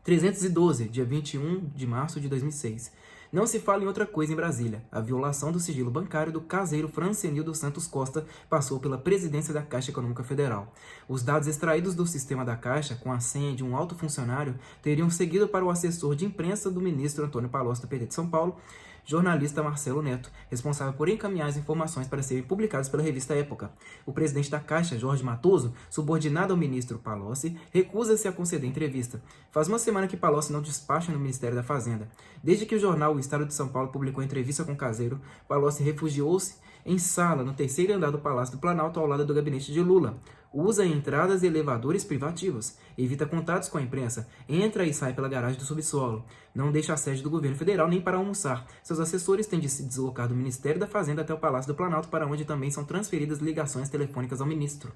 312, dia 21 de março de 2006. Não se fala em outra coisa em Brasília. A violação do sigilo bancário do caseiro Francenildo Santos Costa passou pela presidência da Caixa Econômica Federal. Os dados extraídos do sistema da Caixa, com a senha de um alto funcionário, teriam seguido para o assessor de imprensa do ministro Antônio Palocci, do PT de São Paulo, jornalista Marcelo Neto, responsável por encaminhar as informações para serem publicadas pela revista Época. O presidente da Caixa, Jorge Matoso, subordinado ao ministro Palocci, recusa-se a conceder entrevista. Faz uma semana que Palocci não despacha no Ministério da Fazenda. Desde que o jornal O Estado de São Paulo publicou entrevista com o caseiro, Palocci refugiou-se em sala no terceiro andar do Palácio do Planalto, ao lado do gabinete de Lula. Usa entradas e elevadores privativos. Evita contatos com a imprensa. Entra e sai pela garagem do subsolo. Não deixa a sede do governo federal nem para almoçar. Seus assessores têm de se deslocar do Ministério da Fazenda até o Palácio do Planalto, para onde também são transferidas ligações telefônicas ao ministro.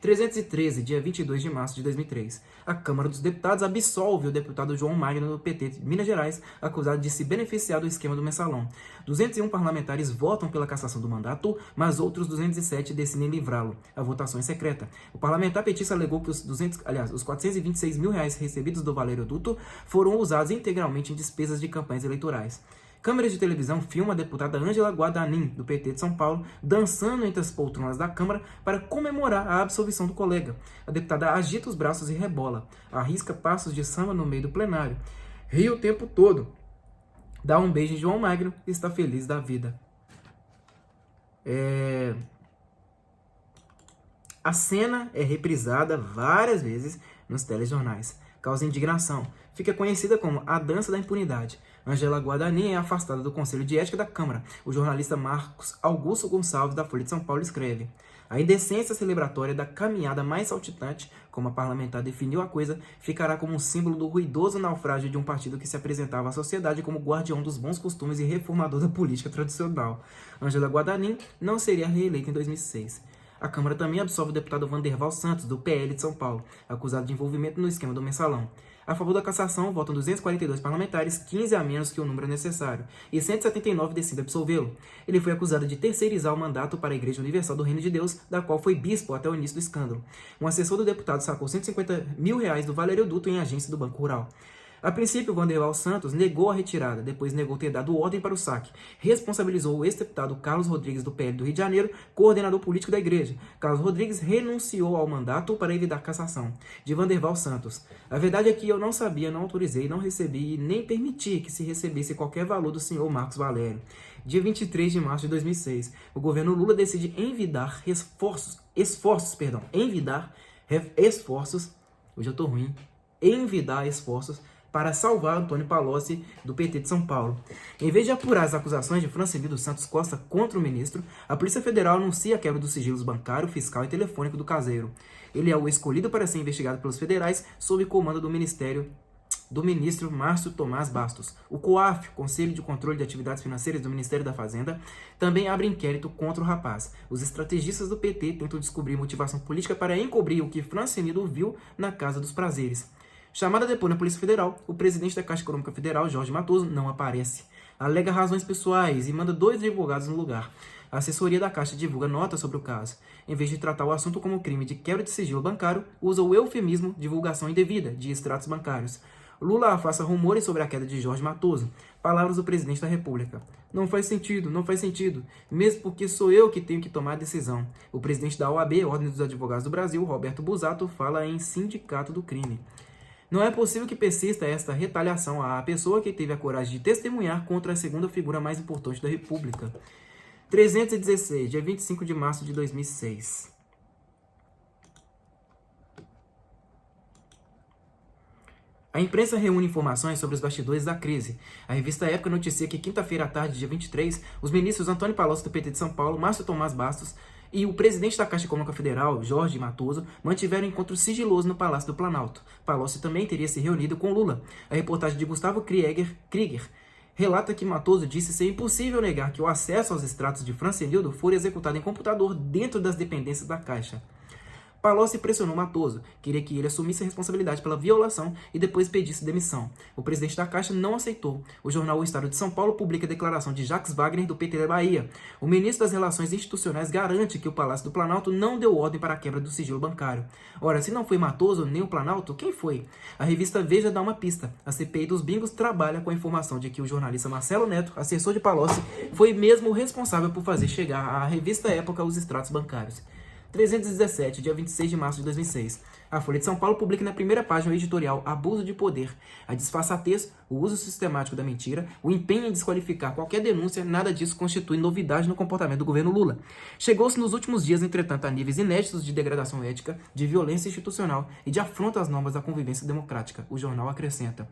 313, dia 22 de março de 2003. A Câmara dos Deputados absolve o deputado João Magno, do PT de Minas Gerais, acusado de se beneficiar do esquema do mensalão. 201 parlamentares votam pela cassação do mandato, mas outros 207 decidem livrá-lo. A votação é secreta. O parlamentar petista alegou que os 426 mil reais recebidos do Valério Duto foram usados integralmente em despesas de campanhas eleitorais. Câmeras de televisão filmam a deputada Ângela Guadanin, do PT de São Paulo, dançando entre as poltronas da Câmara para comemorar a absolvição do colega. A deputada agita os braços e rebola, arrisca passos de samba no meio do plenário, ri o tempo todo, dá um beijo em João Magno e está feliz da vida. A cena é reprisada várias vezes nos telejornais. Causa indignação. Fica conhecida como a dança da impunidade. Ângela Guadanin é afastada do Conselho de Ética da Câmara. O jornalista Marcos Augusto Gonçalves, da Folha de São Paulo, escreve: a indecência celebratória da caminhada mais saltitante, como a parlamentar definiu a coisa, ficará como um símbolo do ruidoso naufrágio de um partido que se apresentava à sociedade como guardião dos bons costumes e reformador da política tradicional. Ângela Guadanin não seria reeleita em 2006. A Câmara também absolve o deputado Vanderval Santos, do PL de São Paulo, acusado de envolvimento no esquema do mensalão. A favor da cassação votam 242 parlamentares, 15 a menos que o número necessário, e 179 decidem absolvê-lo. Ele foi acusado de terceirizar o mandato para a Igreja Universal do Reino de Deus, da qual foi bispo até o início do escândalo. Um assessor do deputado sacou 150 mil reais do Valério Duto em agência do Banco Rural. A princípio, Vanderval Santos negou a retirada, depois negou ter dado ordem para o saque. Responsabilizou o ex-deputado Carlos Rodrigues, do PL do Rio de Janeiro, coordenador político da igreja. Carlos Rodrigues renunciou ao mandato para evitar cassação de Vanderval Santos. A verdade é que eu não sabia, não autorizei, não recebi e nem permiti que se recebesse qualquer valor do senhor Marcos Valério. Dia 23 de março de 2006, o governo Lula decide envidar esforços, para salvar Antônio Palocci, do PT de São Paulo. Em vez de apurar as acusações de Francenildo Santos Costa contra o ministro, a Polícia Federal anuncia a quebra dos sigilos bancário, fiscal e telefônico do caseiro. Ele é o escolhido para ser investigado pelos federais sob comando do ministro Márcio Tomás Bastos. O COAF, Conselho de Controle de Atividades Financeiras do Ministério da Fazenda, também abre inquérito contra o rapaz. Os estrategistas do PT tentam descobrir motivação política para encobrir o que Francenildo viu na Casa dos Prazeres. Chamado a depor na Polícia Federal, o presidente da Caixa Econômica Federal, Jorge Matoso, não aparece. Alega razões pessoais e manda 2 advogados no lugar. A assessoria da Caixa divulga nota sobre o caso. Em vez de tratar o assunto como crime de quebra de sigilo bancário, usa o eufemismo divulgação indevida de extratos bancários. Lula afasta rumores sobre a queda de Jorge Matoso. Palavras do presidente da República: não faz sentido, mesmo porque sou eu que tenho que tomar a decisão. O presidente da OAB, Ordem dos Advogados do Brasil, Roberto Busato, fala em sindicato do crime. Não é possível que persista esta retaliação à pessoa que teve a coragem de testemunhar contra a segunda figura mais importante da República. 316, dia 25 de março de 2006. A imprensa reúne informações sobre os bastidores da crise. A revista Época noticia que quinta-feira à tarde, dia 23, os ministros Antônio Palocci, do PT de São Paulo, Márcio Tomás Bastos e o presidente da Caixa Econômica Federal, Jorge Matoso, mantiveram encontro sigiloso no Palácio do Planalto. Palocci também teria se reunido com Lula. A reportagem de Gustavo Krieger relata que Matoso disse ser impossível negar que o acesso aos extratos de Francenildo fora executado em computador dentro das dependências da Caixa. Palocci pressionou Matoso, queria que ele assumisse a responsabilidade pela violação e depois pedisse demissão. O presidente da Caixa não aceitou. O jornal O Estado de São Paulo publica a declaração de Jacques Wagner, do PT da Bahia. O ministro das Relações Institucionais garante que o Palácio do Planalto não deu ordem para a quebra do sigilo bancário. Ora, se não foi Matoso nem o Planalto, quem foi? A revista Veja dá uma pista. A CPI dos bingos trabalha com a informação de que o jornalista Marcelo Neto, assessor de Palocci, foi mesmo o responsável por fazer chegar à revista Época os extratos bancários. 317, dia 26 de março de 2006. A Folha de São Paulo publica na primeira página o editorial Abuso de Poder. A disfarçatez, o uso sistemático da mentira, o empenho em desqualificar qualquer denúncia, nada disso constitui novidade no comportamento do governo Lula. Chegou-se nos últimos dias, entretanto, a níveis inéditos de degradação ética, de violência institucional e de afronta às normas da convivência democrática. O jornal acrescenta.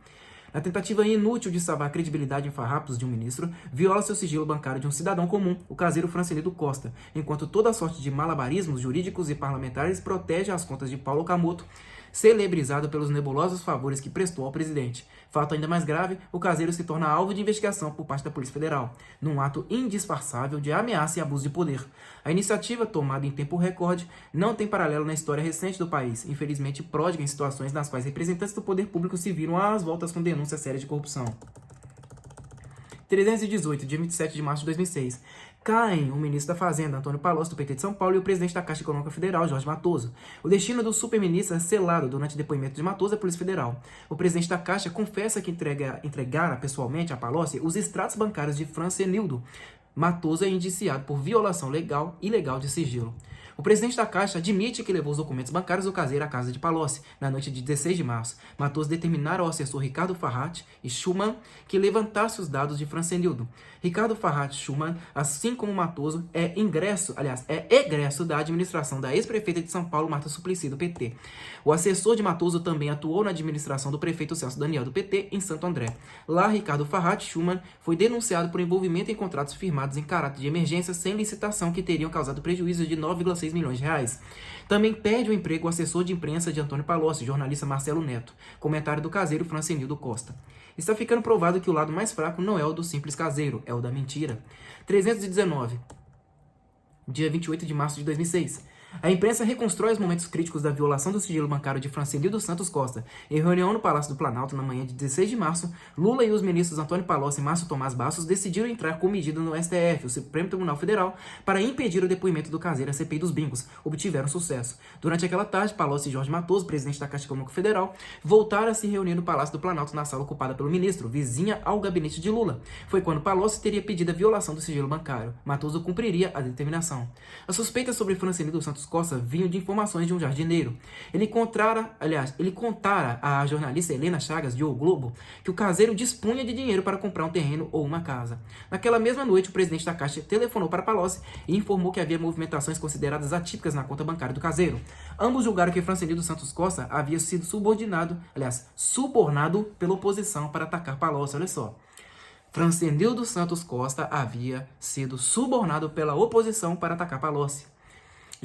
Na tentativa inútil de salvar a credibilidade em farrapos de um ministro, viola-se o sigilo bancário de um cidadão comum, o caseiro Francenido Costa, enquanto toda sorte de malabarismos jurídicos e parlamentares protege as contas de Paulo Camoto, celebrizado pelos nebulosos favores que prestou ao presidente. Fato ainda mais grave, o caseiro se torna alvo de investigação por parte da Polícia Federal, num ato indisfarçável de ameaça e abuso de poder. A iniciativa, tomada em tempo recorde, não tem paralelo na história recente do país, infelizmente pródiga em situações nas quais representantes do poder público se viram às voltas com denúncias sérias de corrupção. 318, dia 27 de março de 2006. Caem o ministro da Fazenda, Antônio Palocci, do PT de São Paulo, e o presidente da Caixa Econômica Federal, Jorge Matoso. O destino do superministro é selado durante o depoimento de Matoso à Polícia Federal. O presidente da Caixa confessa que entregara pessoalmente a Palocci os extratos bancários de Francenildo. Matoso é indiciado por violação ilegal de sigilo. O presidente da Caixa admite que levou os documentos bancários do caseiro à casa de Palocci, na noite de 16 de março. Matoso determinaram ao assessor Ricardo Farrat e Schumann que levantasse os dados de Francenildo. Ricardo Farrat Schumann, assim como Matoso, é egresso da administração da ex-prefeita de São Paulo, Marta Suplicy, do PT. O assessor de Matoso também atuou na administração do prefeito Celso Daniel, do PT, em Santo André. Lá, Ricardo Farrat Schumann foi denunciado por envolvimento em contratos firmados em caráter de emergência sem licitação que teriam causado prejuízo de 9,6 milhões de reais. Também perde o emprego o assessor de imprensa de Antônio Palocci, jornalista Marcelo Neto. Comentário do caseiro Francenildo Costa. Está ficando provado que o lado mais fraco não é o do simples caseiro, é o da mentira. 319, dia 28 de março de 2006. A imprensa reconstrói os momentos críticos da violação do sigilo bancário de Francenildo Santos Costa. Em reunião no Palácio do Planalto, na manhã de 16 de março, Lula e os ministros Antônio Palocci e Márcio Tomás Bastos decidiram entrar com medida no STF, o Supremo Tribunal Federal, para impedir o depoimento do caseiro à CPI dos bingos. Obtiveram sucesso. Durante aquela tarde, Palocci e Jorge Matoso, presidente da Caixa Econômica Federal, voltaram a se reunir no Palácio do Planalto, na sala ocupada pelo ministro, vizinha ao gabinete de Lula. Foi quando Palocci teria pedido a violação do sigilo bancário. Matoso cumpriria a determinação. As suspeitas sobre Francenildo Santos Costa vinham de informações de um jardineiro. Ele contara à jornalista Helena Chagas, de O Globo, que o caseiro dispunha de dinheiro para comprar um terreno ou uma casa. Naquela mesma noite, o presidente da Caixa telefonou para Palocci e informou que havia movimentações consideradas atípicas na conta bancária do caseiro. Ambos julgaram que Francenildo Santos Costa havia sido subornado pela oposição para atacar Palocci. Olha só. Francenildo Santos Costa havia sido subornado pela oposição para atacar Palocci.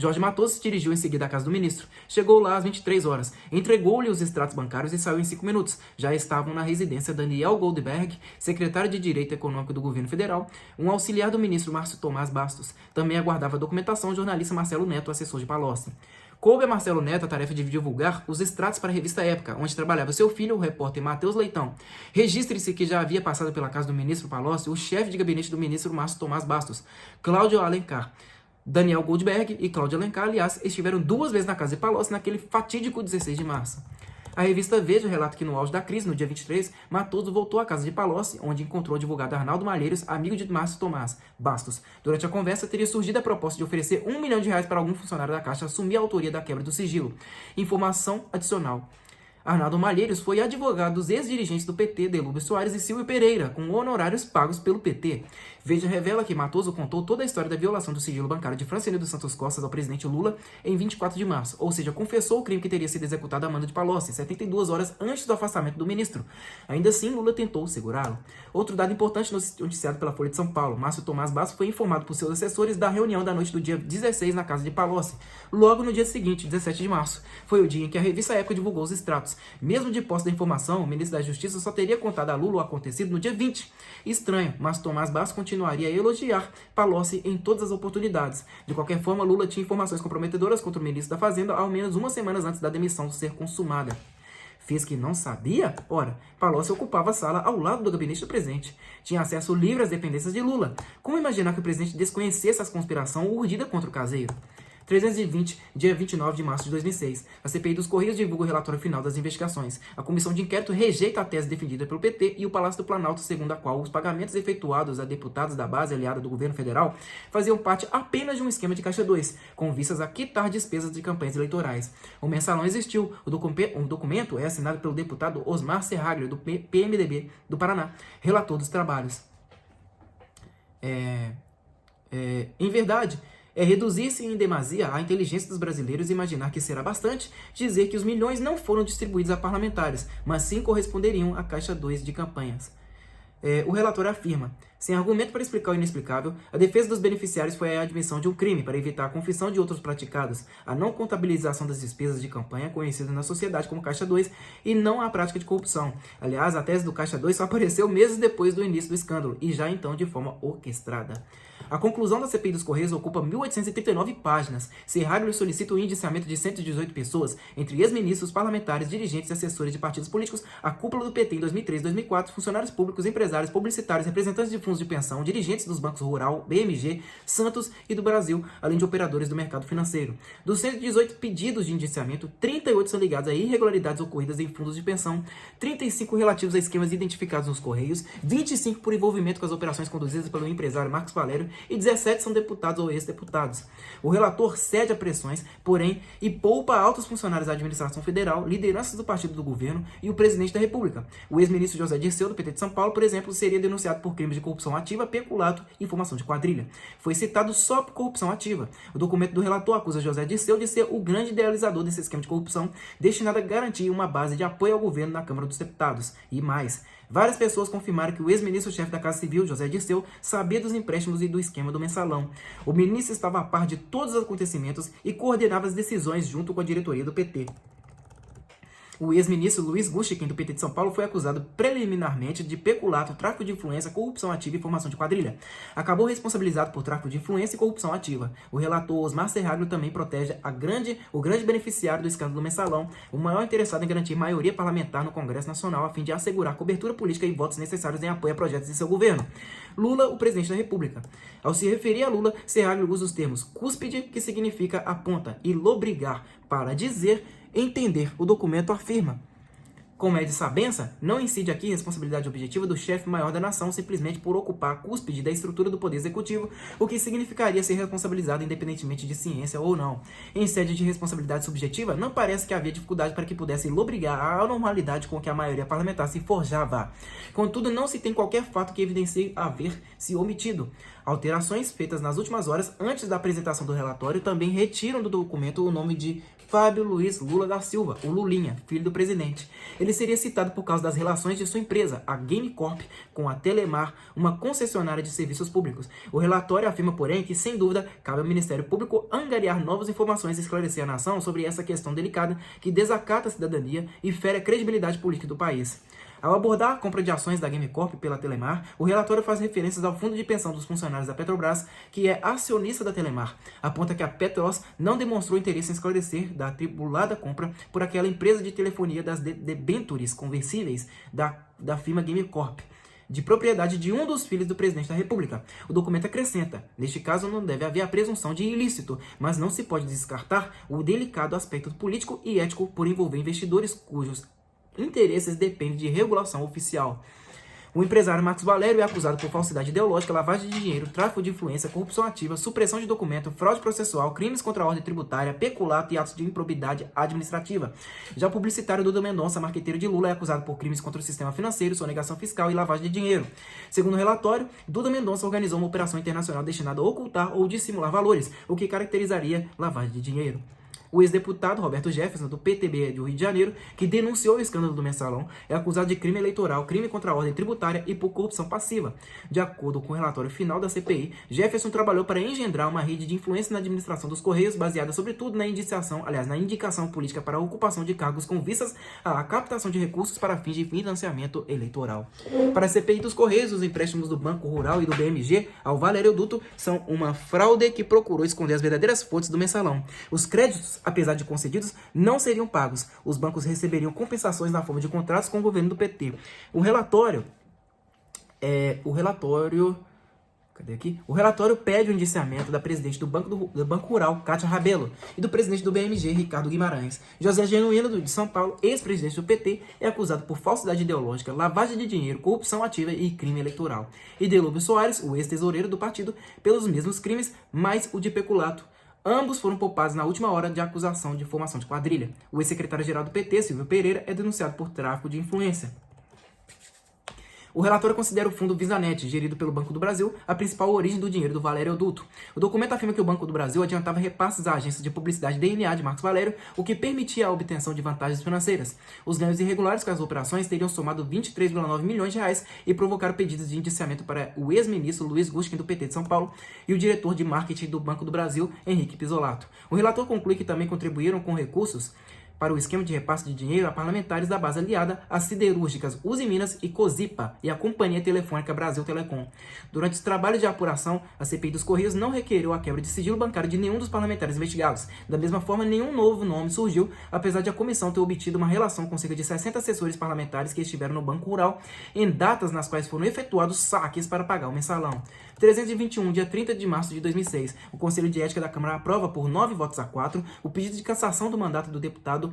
Jorge Matoso se dirigiu em seguida à casa do ministro. Chegou lá às 23 horas, entregou-lhe os extratos bancários e saiu em 5 minutos. Já estavam na residência Daniel Goldberg, secretário de Direito Econômico do governo federal, um auxiliar do ministro Márcio Tomás Bastos. Também aguardava a documentação o jornalista Marcelo Neto, assessor de Palocci. Coube a Marcelo Neto a tarefa de divulgar os extratos para a revista Época, onde trabalhava seu filho, o repórter Matheus Leitão. Registre-se que já havia passado pela casa do ministro Palocci o chefe de gabinete do ministro Márcio Tomás Bastos, Cláudio Alencar. Daniel Goldberg e Cláudio Alencar, aliás, estiveram 2 vezes na casa de Palocci naquele fatídico 16 de março. A revista Veja relata que no auge da crise, no dia 23, Matoso voltou à casa de Palocci, onde encontrou o advogado Arnaldo Malheiros, amigo de Márcio Tomás Bastos. Durante a conversa, teria surgido a proposta de oferecer R$1 milhão para algum funcionário da Caixa assumir a autoria da quebra do sigilo. Informação adicional. Arnaldo Malheiros foi advogado dos ex-dirigentes do PT, Delúbio Soares e Silvio Pereira, com honorários pagos pelo PT. Veja revela que Matoso contou toda a história da violação do sigilo bancário de Francenildo Santos Costa ao presidente Lula em 24 de março, ou seja, confessou o crime que teria sido executado a mando de Palocci, 72 horas antes do afastamento do ministro. Ainda assim, Lula tentou segurá-lo. Outro dado importante noticiado pela Folha de São Paulo, Márcio Tomás Bastos foi informado por seus assessores da reunião da noite do dia 16 na casa de Palocci. Logo no dia seguinte, 17 de março, foi o dia em que a revista Época divulgou os extratos. Mesmo de posse da informação, o ministro da Justiça só teria contado a Lula o acontecido no dia 20. Estranho, mas Tomás Basso continuaria a elogiar Palocci em todas as oportunidades. De qualquer forma, Lula tinha informações comprometedoras contra o ministro da Fazenda ao menos 1 semana antes da demissão ser consumada. Fez que não sabia? Ora, Palocci ocupava a sala ao lado do gabinete do presidente. Tinha acesso livre às dependências de Lula. Como imaginar que o presidente desconhecesse essa conspiração urdida contra o caseiro? 320, dia 29 de março de 2006. A CPI dos Correios divulga o relatório final das investigações. A comissão de inquérito rejeita a tese defendida pelo PT e o Palácio do Planalto, segundo a qual os pagamentos efetuados a deputados da base aliada do governo federal faziam parte apenas de um esquema de Caixa 2, com vistas a quitar despesas de campanhas eleitorais. O mensalão existiu. O documento é assinado pelo deputado Osmar Serraglio, do PMDB do Paraná, relator dos trabalhos. Em verdade, é reduzir-se em demasia a inteligência dos brasileiros e imaginar que será bastante dizer que os milhões não foram distribuídos a parlamentares, mas sim corresponderiam à Caixa 2 de campanhas. O relatório afirma: sem argumento para explicar o inexplicável, a defesa dos beneficiários foi a admissão de um crime para evitar a confissão de outros praticados, a não contabilização das despesas de campanha conhecida na sociedade como Caixa 2 e não a prática de corrupção. Aliás, a tese do Caixa 2 só apareceu meses depois do início do escândalo e já então de forma orquestrada. A conclusão da CPI dos Correios ocupa 1.839 páginas. Serraglio solicita o indiciamento de 118 pessoas, entre ex-ministros, parlamentares, dirigentes e assessores de partidos políticos, a cúpula do PT em 2003 e 2004, funcionários públicos, empresários, publicitários, representantes de fundos de pensão, dirigentes dos bancos Rural, BMG, Santos e do Brasil, além de operadores do mercado financeiro. Dos 118 pedidos de indiciamento, 38 são ligados a irregularidades ocorridas em fundos de pensão, 35 relativos a esquemas identificados nos Correios, 25 por envolvimento com as operações conduzidas pelo empresário Marcos Valério e 17 são deputados ou ex-deputados. O relator cede a pressões, porém, e poupa altos funcionários da administração federal, lideranças do partido do governo e o presidente da República. O ex-ministro José Dirceu, do PT de São Paulo, por exemplo, seria denunciado por crimes de corrupção ativa, peculato e formação de quadrilha. Foi citado só por corrupção ativa. O documento do relator acusa José Dirceu de ser o grande idealizador desse esquema de corrupção, destinado a garantir uma base de apoio ao governo na Câmara dos Deputados. E mais, várias pessoas confirmaram que o ex-ministro-chefe da Casa Civil, José Dirceu, sabia dos empréstimos e do esquema do mensalão. O ministro estava a par de todos os acontecimentos e coordenava as decisões junto com a diretoria do PT. O ex-ministro Luiz Guschiken, do PT de São Paulo, foi acusado preliminarmente de peculato, tráfico de influência, corrupção ativa e formação de quadrilha. Acabou responsabilizado por tráfico de influência e corrupção ativa. O relator Osmar Serraglio também protege o grande beneficiário do escândalo do mensalão, o maior interessado em garantir maioria parlamentar no Congresso Nacional a fim de assegurar cobertura política e votos necessários em apoio a projetos de seu governo. Lula, o presidente da República. Ao se referir a Lula, Serraglio usa os termos cúspide, que significa a ponta, e lobrigar, para dizer entender. O documento afirma: como é de sabença, não incide aqui responsabilidade objetiva do chefe maior da nação simplesmente por ocupar a cúspide da estrutura do poder executivo, o que significaria ser responsabilizado independentemente de ciência ou não. Em sede de responsabilidade subjetiva, não parece que havia dificuldade para que pudesse lobrigar a anormalidade com que a maioria parlamentar se forjava. Contudo, não se tem qualquer fato que evidencie haver se omitido. Alterações feitas nas últimas horas, antes da apresentação do relatório, também retiram do documento o nome de Fábio Luiz Lula da Silva, o Lulinha, filho do presidente. Ele seria citado por causa das relações de sua empresa, a Gamecorp, com a Telemar, uma concessionária de serviços públicos. O relatório afirma, porém, que, sem dúvida, cabe ao Ministério Público angariar novas informações e esclarecer a nação sobre essa questão delicada que desacata a cidadania e fere a credibilidade política do país. Ao abordar a compra de ações da Gamecorp pela Telemar, o relatório faz referências ao fundo de pensão dos funcionários da Petrobras, que é acionista da Telemar. Aponta que a Petros não demonstrou interesse em esclarecer da atribulada compra por aquela empresa de telefonia das debêntures conversíveis da firma Gamecorp, de propriedade de um dos filhos do presidente da República. O documento acrescenta: neste caso não deve haver a presunção de ilícito, mas não se pode descartar o delicado aspecto político e ético por envolver investidores cujos interesses dependem de regulação oficial. O empresário Marcos Valério é acusado por falsidade ideológica, lavagem de dinheiro, tráfico de influência, corrupção ativa, supressão de documento, fraude processual, crimes contra a ordem tributária, peculato e atos de improbidade administrativa. Já o publicitário Duda Mendonça, marqueteiro de Lula, é acusado por crimes contra o sistema financeiro, sonegação fiscal e lavagem de dinheiro. Segundo o relatório, Duda Mendonça organizou uma operação internacional destinada a ocultar ou dissimular valores, o que caracterizaria lavagem de dinheiro. O ex-deputado Roberto Jefferson, do PTB do Rio de Janeiro, que denunciou o escândalo do Mensalão, é acusado de crime eleitoral, crime contra a ordem tributária e por corrupção passiva. De acordo com o relatório final da CPI, Jefferson trabalhou para engendrar uma rede de influência na administração dos Correios, baseada sobretudo na indicação política para a ocupação de cargos com vistas à captação de recursos para fins de financiamento eleitoral. Para a CPI dos Correios, os empréstimos do Banco Rural e do BMG ao Valério Duto são uma fraude que procurou esconder as verdadeiras fontes do Mensalão. Os créditos, apesar de concedidos, não seriam pagos. Os bancos receberiam compensações na forma de contratos com o governo do PT. O relatório pede o indiciamento da presidente do Banco Rural, Cátia Rabello, e do presidente do BMG, Ricardo Guimarães. José Genuíno, de São Paulo, ex-presidente do PT, é acusado por falsidade ideológica, lavagem de dinheiro, corrupção ativa e crime eleitoral. E Delúbio Soares, o ex-tesoureiro do partido, pelos mesmos crimes, mais o de peculato. Ambos foram poupados na última hora de acusação de formação de quadrilha. O ex-secretário-geral do PT, Silvio Pereira, é denunciado por tráfico de influência. O relatório considera o fundo VisaNet, gerido pelo Banco do Brasil, a principal origem do dinheiro do Valério Duto. O documento afirma que o Banco do Brasil adiantava repasses à agência de publicidade DNA de Marcos Valério, o que permitia a obtenção de vantagens financeiras. Os ganhos irregulares com as operações teriam somado 23,9 milhões de reais e provocaram pedidos de indiciamento para o ex-ministro Luiz Gustin, do PT de São Paulo, e o diretor de marketing do Banco do Brasil, Henrique Pisolato. O relator conclui que também contribuíram com recursos para o esquema de repasse de dinheiro a parlamentares da base aliada, as siderúrgicas Uzi Minas e Cosipa e a Companhia Telefônica Brasil Telecom. Durante os trabalhos de apuração, a CPI dos Correios não requereu a quebra de sigilo bancário de nenhum dos parlamentares investigados. Da mesma forma, nenhum novo nome surgiu, apesar de a comissão ter obtido uma relação com cerca de 60 assessores parlamentares que estiveram no Banco Rural em datas nas quais foram efetuados saques para pagar o mensalão. 321, dia 30 de março de 2006, o Conselho de Ética da Câmara aprova por 9 votos a 4 o pedido de cassação do mandato do deputado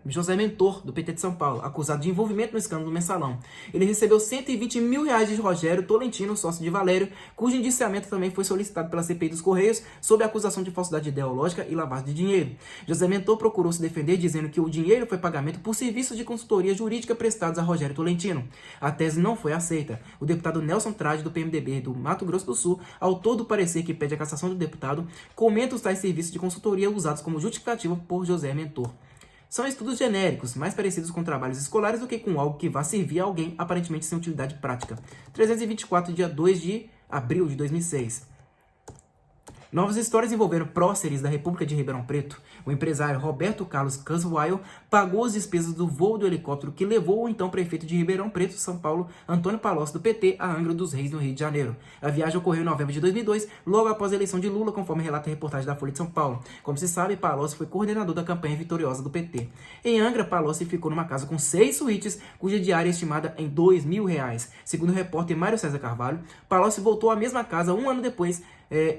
José Mentor, do PT de São Paulo, acusado de envolvimento no escândalo do Mensalão. Ele recebeu 120 mil reais de Rogério Tolentino, sócio de Valério, cujo indiciamento também foi solicitado pela CPI dos Correios, sob a acusação de falsidade ideológica e lavagem de dinheiro. José Mentor procurou se defender, dizendo que o dinheiro foi pagamento por serviços de consultoria jurídica prestados a Rogério Tolentino. A tese não foi aceita. O deputado Nelson Trade, do PMDB do Mato Grosso do Sul, autor do parecer que pede a cassação do deputado, comenta os tais serviços de consultoria usados como justificativa por José Mentor. São estudos genéricos, mais parecidos com trabalhos escolares do que com algo que vá servir a alguém, aparentemente sem utilidade prática. 324, dia 2 de abril de 2006. Novas histórias envolveram próceres da República de Ribeirão Preto. O empresário Roberto Carlos Kurzweil pagou as despesas do voo do helicóptero que levou o então prefeito de Ribeirão Preto, São Paulo, Antônio Palocci, do PT, a Angra dos Reis, no Rio de Janeiro. A viagem ocorreu em novembro de 2002, logo após a eleição de Lula, conforme relata a reportagem da Folha de São Paulo. Como se sabe, Palocci foi coordenador da campanha vitoriosa do PT. Em Angra, Palocci ficou numa casa com 6 suítes, cuja diária é estimada em R$2.000. Segundo o repórter Mário César Carvalho, Palocci voltou à mesma casa um ano depois,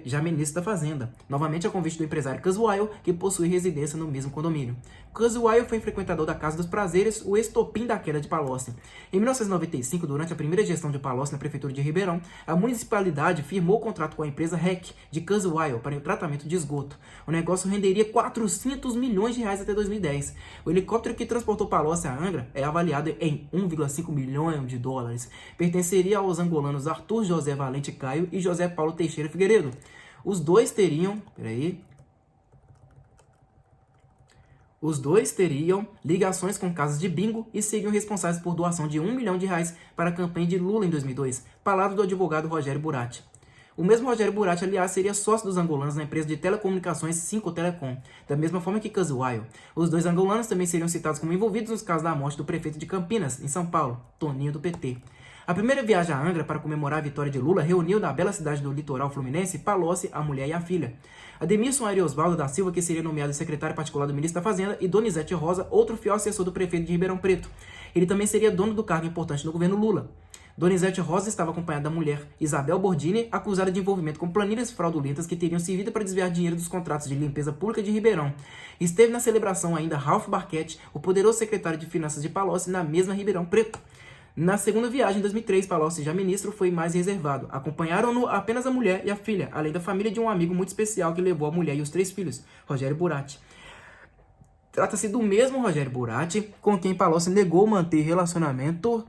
já ministro da Fazenda, novamente a convite do empresário Kurzweil, que possui residência no mesmo condomínio. Kurzweil foi frequentador da Casa dos Prazeres, o estopim da queda de Palocci. Em 1995, durante a primeira gestão de Palocci na prefeitura de Ribeirão, a municipalidade firmou o contrato com a empresa REC de Kurzweil para o tratamento de esgoto. O negócio renderia R$400 milhões até 2010. O helicóptero que transportou Palocci a Angra é avaliado em $1,5 milhão. Pertenceria aos angolanos Arthur José Valente Caio e José Paulo Teixeira Figueiredo. Os dois teriam ligações com casas de bingo e seriam responsáveis por doação de R$1 milhão para a campanha de Lula em 2002. Palavras do advogado Rogério Buratti. O mesmo Rogério Buratti, aliás, seria sócio dos angolanos na empresa de telecomunicações Cinco Telecom, da mesma forma que Kurzweil. Os dois angolanos também seriam citados como envolvidos nos casos da morte do prefeito de Campinas, em São Paulo, Toninho, do PT. A primeira viagem a Angra para comemorar a vitória de Lula reuniu na bela cidade do litoral fluminense Palocci, a mulher e a filha. Ademilson Ariosvaldo da Silva, que seria nomeado secretário particular do ministro da Fazenda, e Donizete Rosa, outro fiel assessor do prefeito de Ribeirão Preto. Ele também seria dono do cargo importante no governo Lula. Donizete Rosa estava acompanhada da mulher Isabel Bordini, acusada de envolvimento com planilhas fraudulentas que teriam servido para desviar dinheiro dos contratos de limpeza pública de Ribeirão. Esteve na celebração ainda Ralph Barquete, o poderoso secretário de Finanças de Palocci, na mesma Ribeirão Preto. Na segunda viagem, em 2003, Palocci, já ministro, foi mais reservado. Acompanharam-no apenas a mulher e a filha, além da família de um amigo muito especial que levou a mulher e os 3 filhos, Rogério Buratti. Trata-se do mesmo Rogério Buratti com quem Palocci negou manter relacionamento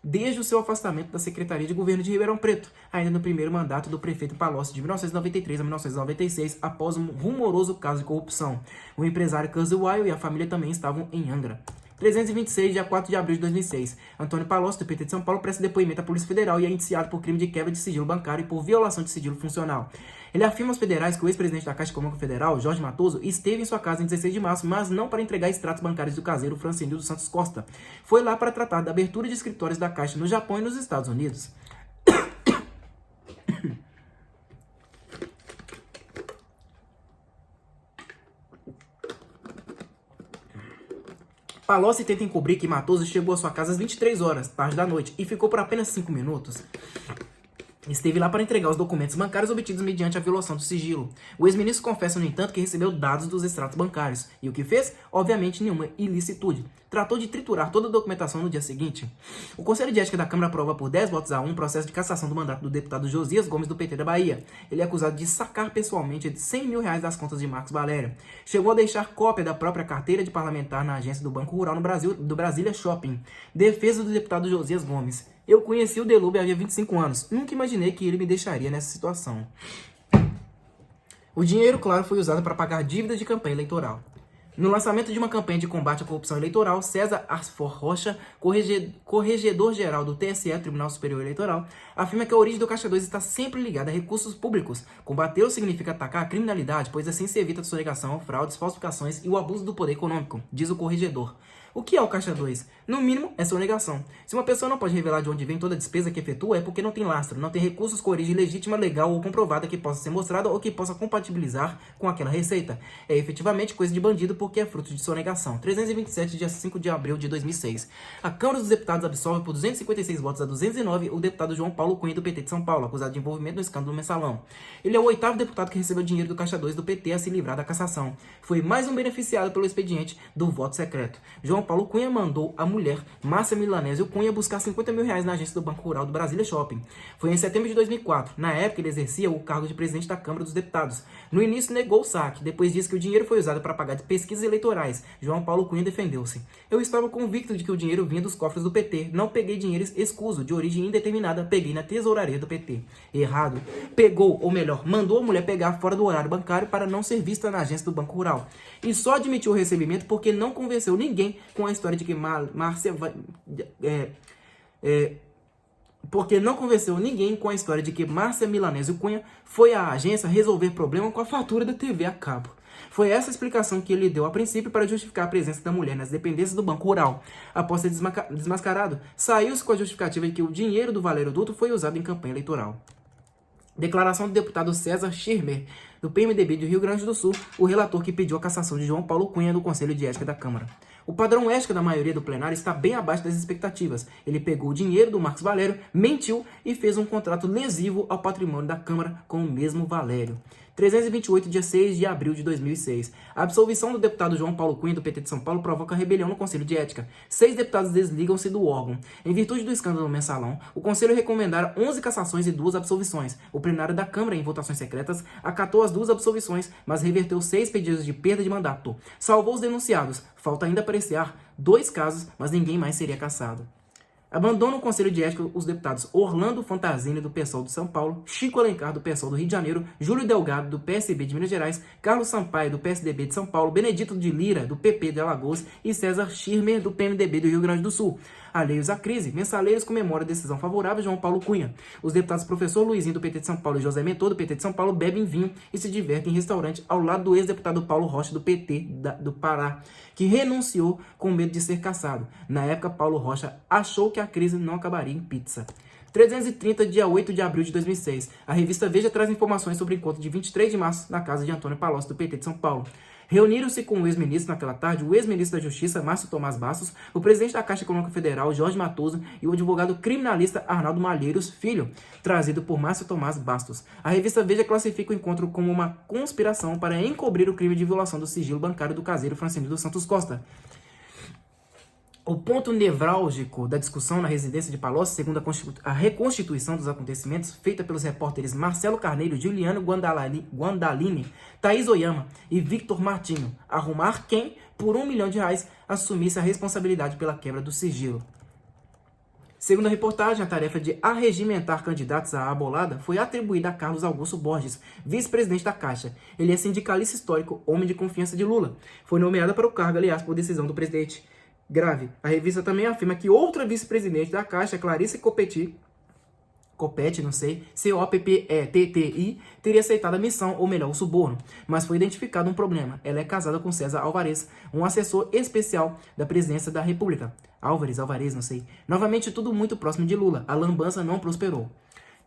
desde o seu afastamento da Secretaria de Governo de Ribeirão Preto, ainda no primeiro mandato do prefeito Palocci de 1993 a 1996, após um rumoroso caso de corrupção. O empresário Kurzweil e a família também estavam em Angra. 326, dia 4 de abril de 2006. Antônio Palocci, do PT de São Paulo, presta depoimento à Polícia Federal e é indiciado por crime de quebra de sigilo bancário e por violação de sigilo funcional. Ele afirma aos federais que o ex-presidente da Caixa Econômica Federal, Jorge Matoso, esteve em sua casa em 16 de março, mas não para entregar extratos bancários do caseiro Francenildo Santos Costa. Foi lá para tratar da abertura de escritórios da Caixa no Japão e nos Estados Unidos. Palocci tenta encobrir que Matoso chegou à sua casa às 23 horas, tarde da noite, e ficou por apenas 5 minutos. Esteve lá para entregar os documentos bancários obtidos mediante a violação do sigilo. O ex-ministro confessa, no entanto, que recebeu dados dos extratos bancários. E o que fez? Obviamente, nenhuma ilicitude. Tratou de triturar toda a documentação no dia seguinte. O Conselho de Ética da Câmara aprova por 10 votos a 1 processo de cassação do mandato do deputado Josias Gomes, do PT da Bahia. Ele é acusado de sacar pessoalmente R$100 mil das contas de Marcos Valério. Chegou a deixar cópia da própria carteira de parlamentar na agência do Banco Rural do Brasília Shopping. Defesa do deputado Josias Gomes. Eu conheci o Delube havia 25 anos. Nunca imaginei que ele me deixaria nessa situação. O dinheiro, claro, foi usado para pagar dívidas de campanha eleitoral. No lançamento de uma campanha de combate à corrupção eleitoral, César Asfor Rocha, corregedor-geral do TSE, Tribunal Superior Eleitoral, afirma que a origem do Caixa 2 está sempre ligada a recursos públicos. Combatê-lo significa atacar a criminalidade, pois assim se evita a sonegação, fraudes, falsificações e o abuso do poder econômico, diz o corregedor. O que é o Caixa 2? No mínimo, é sonegação. Se uma pessoa não pode revelar de onde vem toda a despesa que efetua, é porque não tem lastro, não tem recursos com origem legítima, legal ou comprovada que possa ser mostrada ou que possa compatibilizar com aquela receita. É efetivamente coisa de bandido porque é fruto de sonegação. 327, dia 5 de abril de 2006. A Câmara dos Deputados absolve por 256 votos a 209 o deputado João Paulo Cunha, do PT de São Paulo, acusado de envolvimento no escândalo mensalão. Ele é o 8º deputado que recebeu dinheiro do Caixa 2 do PT a se livrar da cassação. Foi mais um beneficiado pelo expediente do voto secreto. João Paulo Cunha mandou a mulher, Márcia Milanésio Cunha, buscar R$50 mil na agência do Banco Rural do Brasília Shopping. Foi em setembro de 2004. Na época, ele exercia o cargo de presidente da Câmara dos Deputados. No início, negou o saque. Depois disse que o dinheiro foi usado para pagar de pesquisas eleitorais. João Paulo Cunha defendeu-se. Eu estava convicto de que o dinheiro vinha dos cofres do PT. Não peguei dinheiro escuso, de origem indeterminada. Peguei na tesouraria do PT. Errado. Pegou, ou melhor, mandou a mulher pegar fora do horário bancário para não ser vista na agência do Banco Rural. E só admitiu o recebimento porque não convenceu ninguém com a história de que Márcia Milanésio Cunha foi à agência resolver problema com a fatura da TV a cabo. Foi essa a explicação que ele deu a princípio para justificar a presença da mulher nas dependências do Banco Rural. Após ser desmascarado, saiu-se com a justificativa de que o dinheiro do Valério Duto foi usado em campanha eleitoral. Declaração do deputado César Schirmer, do PMDB do Rio Grande do Sul, o relator que pediu a cassação de João Paulo Cunha do Conselho de Ética da Câmara. O padrão ético da maioria do plenário está bem abaixo das expectativas. Ele pegou o dinheiro do Marcos Valério, mentiu e fez um contrato lesivo ao patrimônio da Câmara com o mesmo Valério. 328, dia 6 de abril de 2006. A absolvição do deputado João Paulo Cunha, do PT de São Paulo, provoca rebelião no Conselho de Ética. 6 deputados desligam-se do órgão. Em virtude do escândalo mensalão, o Conselho recomendara 11 cassações e 2 absolvições. O plenário da Câmara, em votações secretas, acatou as 2 absolvições, mas reverteu 6 pedidos de perda de mandato. Salvou os denunciados. Falta ainda apreciar 2 casos, mas ninguém mais seria cassado. Abandonam o Conselho de Ética os deputados Orlando Fantazini, do PSOL de São Paulo, Chico Alencar, do PSOL do Rio de Janeiro, Júlio Delgado, do PSB de Minas Gerais, Carlos Sampaio, do PSDB de São Paulo, Benedito de Lira, do PP de Alagoas e César Schirmer, do PMDB do Rio Grande do Sul. Alheios à crise, mensaleiros comemoram a decisão favorável de João Paulo Cunha. Os deputados professor Luizinho, do PT de São Paulo, e José Mentor, do PT de São Paulo, bebem vinho e se divertem em restaurante ao lado do ex-deputado Paulo Rocha, do PT do Pará, que renunciou com medo de ser cassado. Na época, Paulo Rocha achou que a crise não acabaria em pizza. 330, dia 8 de abril de 2006. A revista Veja traz informações sobre o encontro de 23 de março na casa de Antônio Palocci, do PT de São Paulo. Reuniram-se com o ex-ministro naquela tarde, o ex-ministro da Justiça, Márcio Tomás Bastos, o presidente da Caixa Econômica Federal, Jorge Matoso, e o advogado criminalista Arnaldo Malheiros Filho, trazido por Márcio Tomás Bastos. A revista Veja classifica o encontro como uma conspiração para encobrir o crime de violação do sigilo bancário do caseiro Francenildo Santos Costa. O ponto nevrálgico da discussão na residência de Palocci, segundo a reconstituição dos acontecimentos feita pelos repórteres Marcelo Carneiro, Juliano Guandalini, Thaís Oyama e Victor Martinho, arrumar quem, por R$1 milhão, assumisse a responsabilidade pela quebra do sigilo. Segundo a reportagem, a tarefa de arregimentar candidatos à abolada foi atribuída a Carlos Augusto Borges, vice-presidente da Caixa. Ele é sindicalista histórico, homem de confiança de Lula. Foi nomeado para o cargo, aliás, por decisão do presidente. Grave. A revista também afirma que outra vice-presidente da Caixa, Clarice Coppetti, C-O-P-P-E-T-T-I, teria aceitado a missão, ou melhor, o suborno. Mas foi identificado um problema. Ela é casada com César Alvarez, um assessor especial da presidência da República. Alvarez, não sei. Novamente, tudo muito próximo de Lula. A lambança não prosperou.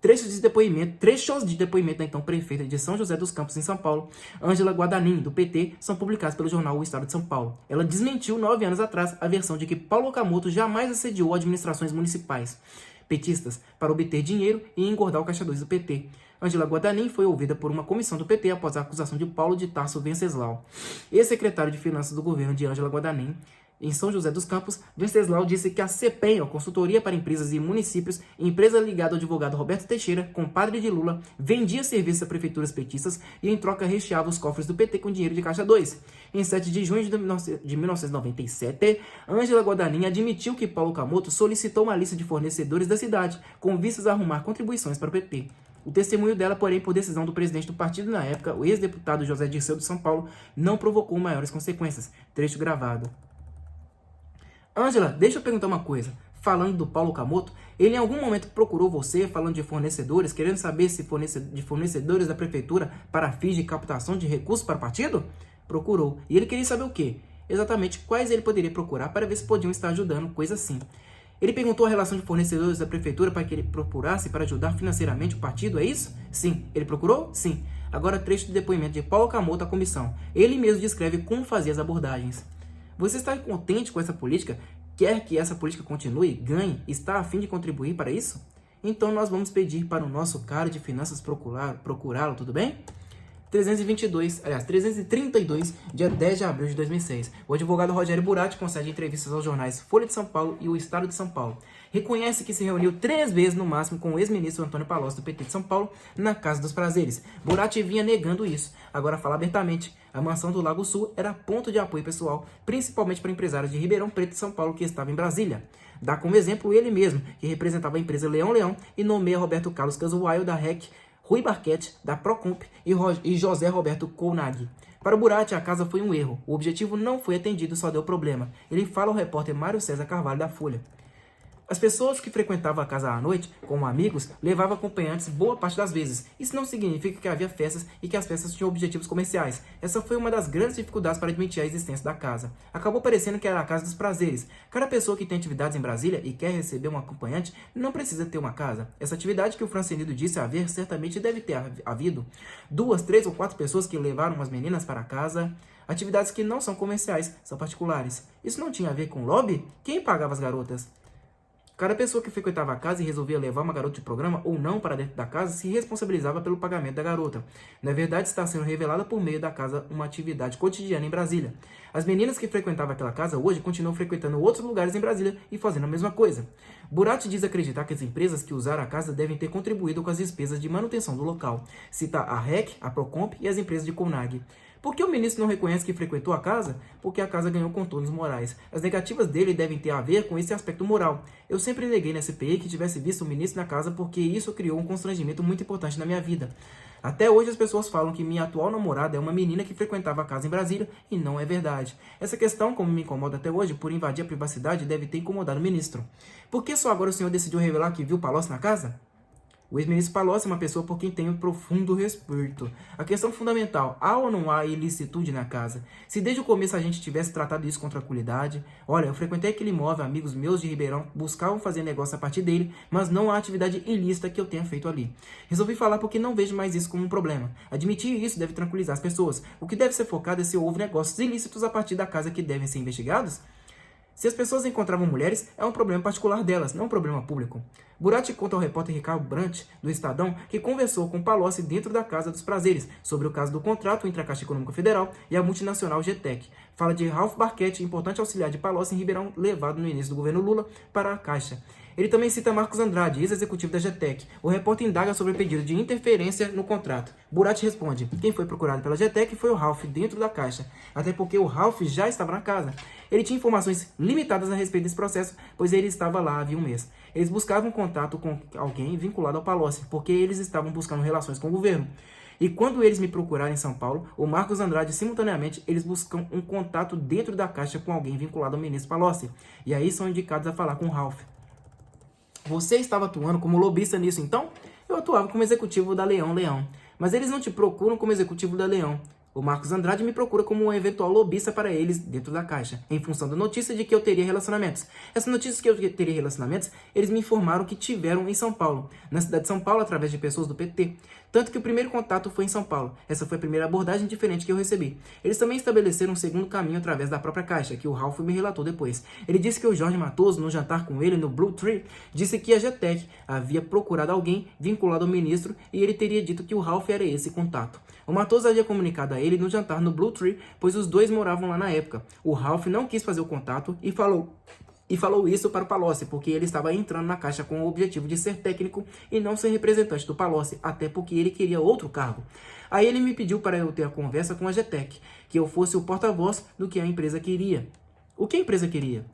Trechos de depoimento da então prefeita de São José dos Campos, em São Paulo, Ângela Guadagnino, do PT, são publicados pelo jornal O Estado de São Paulo. Ela desmentiu 9 anos atrás a versão de que Paulo Okamoto jamais assediou administrações municipais petistas para obter dinheiro e engordar o caixa 2 do PT. Ângela Guadagnino foi ouvida por uma comissão do PT após a acusação de Paulo de Tarso Venceslau, ex-secretário de Finanças do governo de Ângela Guadagnino. Em São José dos Campos, Venceslau disse que a CEPEM, a Consultoria para Empresas e Municípios, empresa ligada ao advogado Roberto Teixeira, compadre de Lula, vendia serviços a prefeituras petistas e em troca recheava os cofres do PT com dinheiro de caixa 2. Em 7 de junho de 1997, Ângela Guadagnino admitiu que Paulo Okamoto solicitou uma lista de fornecedores da cidade, com vistas a arrumar contribuições para o PT. O testemunho dela, porém, por decisão do presidente do partido na época, o ex-deputado José Dirceu de São Paulo, não provocou maiores consequências. Trecho gravado. Ângela, deixa eu perguntar uma coisa. Falando do Paulo Okamoto, ele em algum momento procurou você falando de fornecedores, querendo saber se de fornecedores da prefeitura para fins de captação de recursos para o partido? Procurou. E ele queria saber o quê? Exatamente quais ele poderia procurar para ver se podiam estar ajudando, coisa assim. Ele perguntou a relação de fornecedores da prefeitura para que ele procurasse para ajudar financeiramente o partido, é isso? Sim. Ele procurou? Sim. Agora trecho do depoimento de Paulo Okamoto à comissão. Ele mesmo descreve como fazia as abordagens. Você está contente com essa política? Quer que essa política continue, ganhe, está a fim de contribuir para isso? Então nós vamos pedir para o nosso cara de finanças procurá-lo, tudo bem? 332, dia 10 de abril de 2006. O advogado Rogério Buratti concede entrevistas aos jornais Folha de São Paulo e O Estado de São Paulo. Reconhece que se reuniu 3 vezes no máximo com o ex-ministro Antônio Palocci do PT de São Paulo na Casa dos Prazeres. Buratti vinha negando isso. Agora fala abertamente. A mansão do Lago Sul era ponto de apoio pessoal, principalmente para empresários de Ribeirão Preto e São Paulo que estavam em Brasília. Dá como exemplo ele mesmo, que representava a empresa Leão Leão e nomeia Roberto Carlos Casuaio da REC, Rui Barquete, da Procomp e José Roberto Kounag. Para o Buratti, a casa foi um erro. O objetivo não foi atendido, só deu problema. Ele fala ao repórter Mário César Carvalho, da Folha. As pessoas que frequentavam a casa à noite, como amigos, levavam acompanhantes boa parte das vezes. Isso não significa que havia festas e que as festas tinham objetivos comerciais. Essa foi uma das grandes dificuldades para admitir a existência da casa. Acabou parecendo que era a casa dos prazeres. Cada pessoa que tem atividades em Brasília e quer receber um acompanhante não precisa ter uma casa. Essa atividade que o Francenido disse haver certamente deve ter havido 2, 3 ou 4 pessoas que levaram as meninas para casa. Atividades que não são comerciais, são particulares. Isso não tinha a ver com lobby? Quem pagava as garotas? Cada pessoa que frequentava a casa e resolvia levar uma garota de programa ou não para dentro da casa se responsabilizava pelo pagamento da garota. Na verdade, está sendo revelada por meio da casa uma atividade cotidiana em Brasília. As meninas que frequentavam aquela casa hoje continuam frequentando outros lugares em Brasília e fazendo a mesma coisa. Buratti diz acreditar que as empresas que usaram a casa devem ter contribuído com as despesas de manutenção do local. Cita a REC, a Procomp e as empresas de Kounag. Por que o ministro não reconhece que frequentou a casa? Porque a casa ganhou contornos morais. As negativas dele devem ter a ver com esse aspecto moral. Eu sempre neguei na CPI que tivesse visto o ministro na casa porque isso criou um constrangimento muito importante na minha vida. Até hoje as pessoas falam que minha atual namorada é uma menina que frequentava a casa em Brasília e não é verdade. Essa questão, como me incomoda até hoje, por invadir a privacidade, deve ter incomodado o ministro. Por que só agora o senhor decidiu revelar que viu Palocci na casa? O ex-ministro Palocci é uma pessoa por quem tenho profundo respeito. A questão fundamental, há ou não há ilicitude na casa? Se desde o começo a gente tivesse tratado isso com tranquilidade, olha, eu frequentei aquele imóvel, amigos meus de Ribeirão buscavam fazer negócio a partir dele, mas não há atividade ilícita que eu tenha feito ali. Resolvi falar porque não vejo mais isso como um problema. Admitir isso deve tranquilizar as pessoas. O que deve ser focado é se houve negócios ilícitos a partir da casa que devem ser investigados? Se as pessoas encontravam mulheres, é um problema particular delas, não um problema público. Buratti conta ao repórter Ricardo Brant, do Estadão, que conversou com Palocci dentro da Casa dos Prazeres sobre o caso do contrato entre a Caixa Econômica Federal e a multinacional GTEC. Fala de Ralph Barquete, importante auxiliar de Palocci em Ribeirão, levado no início do governo Lula para a Caixa. Ele também cita Marcos Andrade, ex-executivo da GETEC. O repórter indaga sobre o pedido de interferência no contrato. Buratti responde: quem foi procurado pela GETEC foi o Ralph dentro da Caixa, até porque o Ralph já estava na casa. Ele tinha informações limitadas a respeito desse processo, pois ele estava lá havia um mês. Eles buscavam contato com alguém vinculado ao Palocci, porque eles estavam buscando relações com o governo. E quando eles me procuraram em São Paulo, o Marcos Andrade, simultaneamente, eles buscam um contato dentro da Caixa com alguém vinculado ao ministro Palocci. E aí são indicados a falar com o Ralph. Você estava atuando como lobista nisso, então? Eu atuava como executivo da Leão Leão. Mas eles não te procuram como executivo da Leão. O Marcos Andrade me procura como um eventual lobista para eles dentro da Caixa, em função da notícia de que eu teria relacionamentos. Essa notícia que eu teria relacionamentos, eles me informaram que tiveram em São Paulo, na cidade de São Paulo, através de pessoas do PT. Tanto que o primeiro contato foi em São Paulo. Essa foi a primeira abordagem diferente que eu recebi. Eles também estabeleceram um segundo caminho através da própria Caixa, que o Ralph me relatou depois. Ele disse que o Jorge Matoso, no jantar com ele no Blue Tree, disse que a GETEC havia procurado alguém vinculado ao ministro e ele teria dito que o Ralph era esse contato. O Matoso havia comunicado a ele no jantar no Blue Tree, pois os dois moravam lá na época. O Ralph não quis fazer o contato e falou isso para o Palocci, porque ele estava entrando na Caixa com o objetivo de ser técnico e não ser representante do Palocci, até porque ele queria outro cargo. Aí ele me pediu para eu ter a conversa com a GETEC, que eu fosse o porta-voz do que a empresa queria. O que a empresa queria?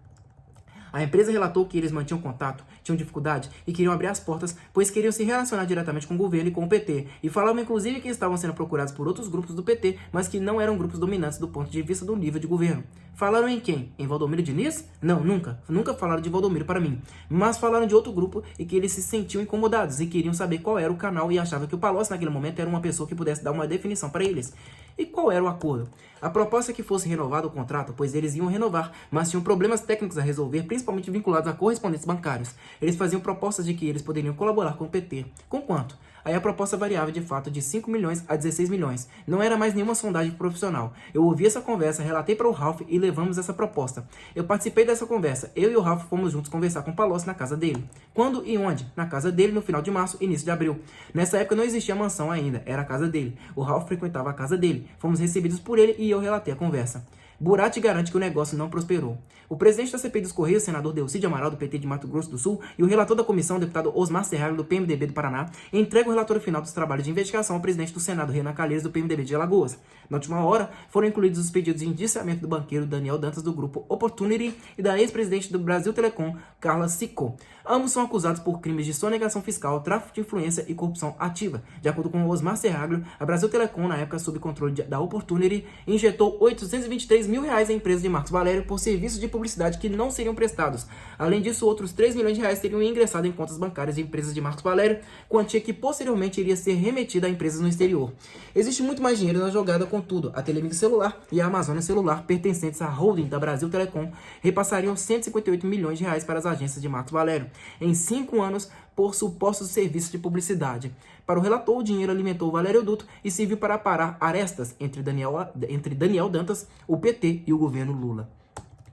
A empresa relatou que eles mantinham contato, tinham dificuldade e queriam abrir as portas, pois queriam se relacionar diretamente com o governo e com o PT. E falavam inclusive que estavam sendo procurados por outros grupos do PT, mas que não eram grupos dominantes do ponto de vista do nível de governo. Falaram em quem? Em Valdomiro Diniz? Não, nunca. Nunca falaram de Valdomiro para mim. Mas falaram de outro grupo e que eles se sentiam incomodados e queriam saber qual era o canal e achavam que o Palocci naquele momento era uma pessoa que pudesse dar uma definição para eles. E qual era o acordo? A proposta é que fosse renovado o contrato, pois eles iam renovar, mas tinham problemas técnicos a resolver, principalmente vinculados a correspondentes bancários. Eles faziam propostas de que eles poderiam colaborar com o PT. Com quanto? Aí a proposta variava de fato de 5 milhões a 16 milhões. Não era mais nenhuma sondagem profissional. Eu ouvi essa conversa, relatei para o Ralph e levamos essa proposta. Eu participei dessa conversa. Eu e o Ralph fomos juntos conversar com o Palocci na casa dele. Quando e onde? Na casa dele no final de março, início de abril. Nessa época não existia mansão ainda, era a casa dele. O Ralph frequentava a casa dele. Fomos recebidos por ele e eu relatei a conversa. Buratti garante que o negócio não prosperou. O presidente da CPI dos Correios, senador Delcídio Amaral, do PT de Mato Grosso do Sul, e o relator da comissão, deputado Osmar Serralho, do PMDB do Paraná, entregam o relatório final dos trabalhos de investigação ao presidente do Senado, Renan Calheiros, do PMDB de Alagoas. Na última hora, foram incluídos os pedidos de indiciamento do banqueiro Daniel Dantas, do grupo Opportunity, e da ex-presidente do Brasil Telecom, Carla Sicco. Ambos são acusados por crimes de sonegação fiscal, tráfico de influência e corrupção ativa. De acordo com Osmar Serralho, a Brasil Telecom, na época sob controle da Opportunity, injetou R$823 mil em empresa de Marcos Valério por serviços de publicidade que não seriam prestados. Além disso, outros R$3 milhões teriam ingressado em contas bancárias de empresas de Marcos Valério, quantia que posteriormente iria ser remetida a empresas no exterior. Existe muito mais dinheiro na jogada, contudo. A Telemig Celular e a Amazônia Celular, pertencentes à holding da Brasil Telecom, repassariam R$158 milhões para as agências de Marcos Valério em 5 anos por supostos serviços de publicidade. Para o relator, o dinheiro alimentou o Valério Duto e serviu para parar arestas entre Daniel Dantas, o PT e o governo Lula.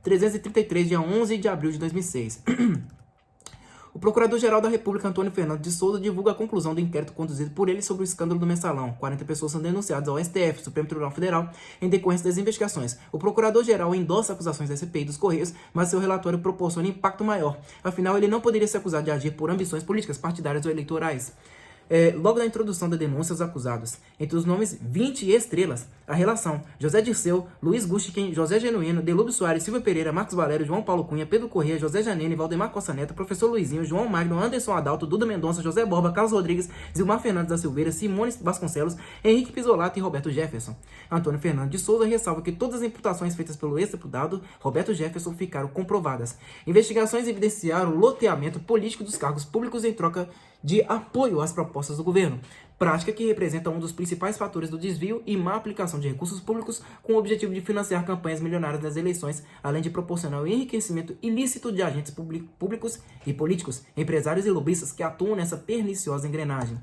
333, dia 11 de abril de 2006. O Procurador-Geral da República, Antônio Fernando de Souza, divulga a conclusão do inquérito conduzido por ele sobre o escândalo do Mensalão. 40 pessoas são denunciadas ao STF, Supremo Tribunal Federal, em decorrência das investigações. O Procurador-Geral endossa acusações da CPI dos Correios, mas seu relatório proporciona impacto maior. Afinal, ele não poderia ser acusado de agir por ambições políticas, partidárias ou eleitorais. Logo na introdução da denúncia aos acusados, entre os nomes 20 estrelas, a relação José Dirceu, Luiz Gustkin, José Genuíno, Delúbio Soares, Silvia Pereira, Marcos Valério, João Paulo Cunha, Pedro Corrêa, José Janene, Valdemar Costa Neto, Professor Luizinho, João Magno, Anderson Adalto, Duda Mendonça, José Borba, Carlos Rodrigues, Zilmar Fernandes da Silveira, Simone Vasconcelos, Henrique Pisolato e Roberto Jefferson. Antônio Fernando de Souza ressalva que todas as imputações feitas pelo ex-deputado Roberto Jefferson ficaram comprovadas. Investigações evidenciaram o loteamento político dos cargos públicos em troca de apoio às propostas do governo, prática que representa um dos principais fatores do desvio e má aplicação de recursos públicos com o objetivo de financiar campanhas milionárias nas eleições, além de proporcionar o enriquecimento ilícito de agentes públicos e políticos, empresários e lobistas que atuam nessa perniciosa engrenagem.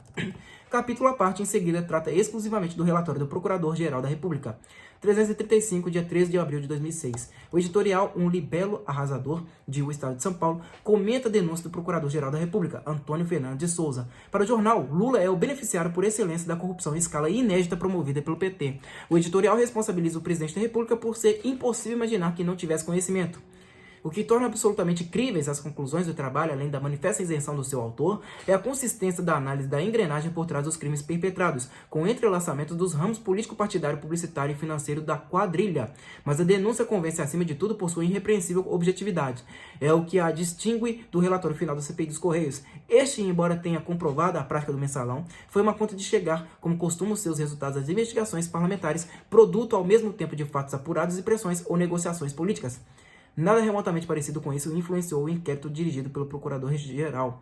Capítulo à parte, em seguida, trata exclusivamente do relatório do Procurador-Geral da República. 335, dia 13 de abril de 2006. O editorial Um Libelo Arrasador, de O Estado de São Paulo, comenta a denúncia do Procurador-Geral da República, Antônio Fernando de Souza. Para o jornal, Lula é o beneficiário por excelência da corrupção em escala inédita promovida pelo PT. O editorial responsabiliza o presidente da República por ser impossível imaginar que não tivesse conhecimento. O que torna absolutamente críveis as conclusões do trabalho, além da manifesta isenção do seu autor, é a consistência da análise da engrenagem por trás dos crimes perpetrados, com o entrelaçamento dos ramos político-partidário, publicitário e financeiro da quadrilha. Mas a denúncia convence acima de tudo por sua irrepreensível objetividade. É o que a distingue do relatório final da CPI dos Correios. Este, embora tenha comprovado a prática do mensalão, foi uma conta de chegar, como costumam ser os resultados das investigações parlamentares, produto ao mesmo tempo de fatos apurados e pressões ou negociações políticas. Nada remotamente parecido com isso influenciou o inquérito dirigido pelo Procurador-Geral.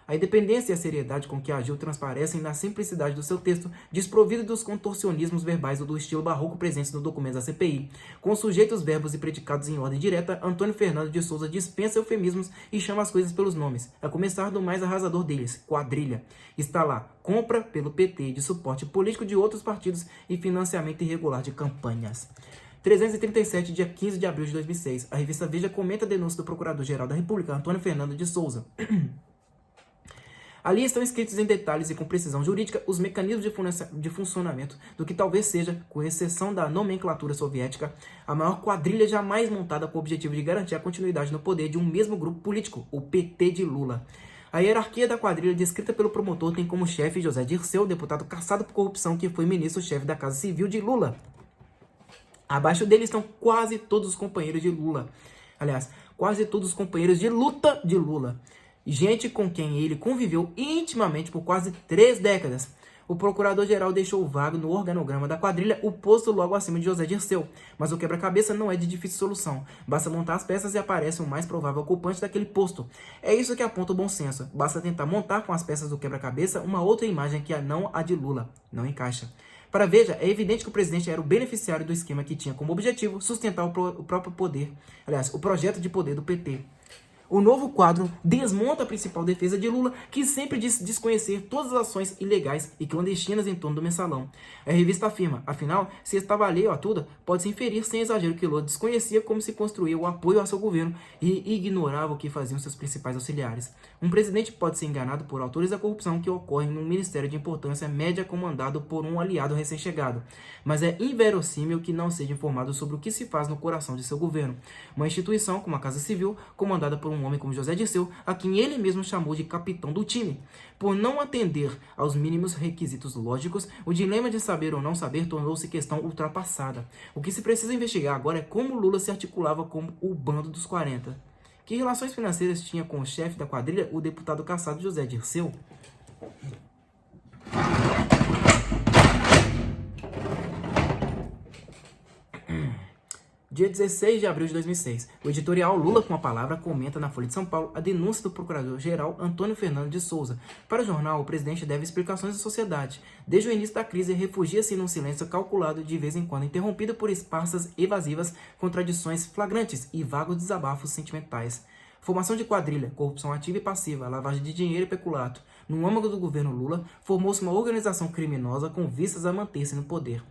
A independência e a seriedade com que agiu transparecem na simplicidade do seu texto, desprovido dos contorcionismos verbais do estilo barroco presentes no documento da CPI. Com sujeitos, verbos e predicados em ordem direta, Antônio Fernando de Souza dispensa eufemismos e chama as coisas pelos nomes, a começar do mais arrasador deles, quadrilha. Está lá, compra pelo PT de suporte político de outros partidos e financiamento irregular de campanhas. 337, dia 15 de abril de 2006. A revista Veja comenta a denúncia do Procurador-Geral da República, Antônio Fernando de Souza. Ali estão escritos em detalhes e com precisão jurídica os mecanismos de funcionamento do que talvez seja, com exceção da nomenclatura soviética, a maior quadrilha jamais montada com o objetivo de garantir a continuidade no poder de um mesmo grupo político, o PT de Lula. A hierarquia da quadrilha descrita pelo promotor tem como chefe José Dirceu, deputado cassado por corrupção que foi ministro-chefe da Casa Civil de Lula. Abaixo dele estão quase todos os companheiros de Lula. Aliás, quase todos os companheiros de luta de Lula. Gente com quem ele conviveu intimamente por quase 3 décadas. O procurador-geral deixou vago no organograma da quadrilha o posto logo acima de José Dirceu. Mas o quebra-cabeça não é de difícil solução. Basta montar as peças e aparece o mais provável ocupante daquele posto. É isso que aponta o bom senso. Basta tentar montar com as peças do quebra-cabeça uma outra imagem que não a de Lula. Não encaixa. Para Veja, é evidente que o presidente era o beneficiário do esquema que tinha como objetivo sustentar o próprio poder, aliás, o projeto de poder do PT. O novo quadro desmonta a principal defesa de Lula, que sempre disse desconhecer todas as ações ilegais e clandestinas em torno do mensalão. A revista afirma, afinal, se estava alheio a tudo, pode-se inferir sem exagero que Lula desconhecia como se construía o apoio ao seu governo e ignorava o que faziam seus principais auxiliares. Um presidente pode ser enganado por autores da corrupção que ocorrem num ministério de importância média comandado por um aliado recém-chegado, mas é inverossímil que não seja informado sobre o que se faz no coração de seu governo. Uma instituição como a Casa Civil, comandada por um homem como José Dirceu, a quem ele mesmo chamou de capitão do time. Por não atender aos mínimos requisitos lógicos, o dilema de saber ou não saber tornou-se questão ultrapassada. O que se precisa investigar agora é como Lula se articulava como o bando dos 40. Que relações financeiras tinha com o chefe da quadrilha, o deputado cassado José Dirceu? Dia 16 de abril de 2006, o editorial Lula com a Palavra comenta na Folha de São Paulo a denúncia do procurador-geral Antônio Fernando de Souza. Para o jornal, o presidente deve explicações à sociedade. Desde o início da crise, refugia-se num silêncio calculado, de vez em quando interrompido por esparsas evasivas, contradições flagrantes e vagos desabafos sentimentais. Formação de quadrilha, corrupção ativa e passiva, lavagem de dinheiro e peculato. No âmago do governo Lula, formou-se uma organização criminosa com vistas a manter-se no poder.